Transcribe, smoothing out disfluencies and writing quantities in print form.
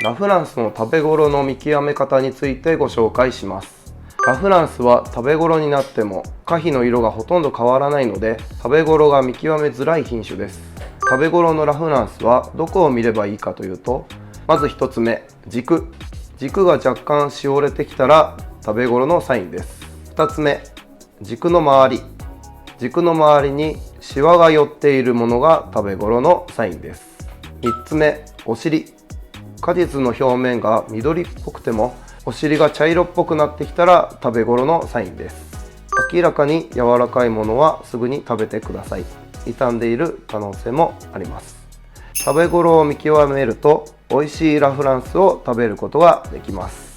ラ・フランスの食べ頃の見極め方についてご紹介します。ラ・フランスは食べ頃になっても果皮の色がほとんど変わらないので、食べ頃が見極めづらい品種です。食べ頃のラ・フランスはどこを見ればいいかというと、まず1つ目、軸が若干しおれてきたら食べ頃のサインです。2つ目、軸の周りにシワが寄っているものが食べ頃のサインです。3つ目、お尻。果実の表面が緑っぽくてもお尻が茶色っぽくなってきたら食べ頃のサインです。明らかに柔らかいものはすぐに食べてください。傷んでいる可能性もあります。食べ頃を見極めると美味しいラ・フランスを食べることができます。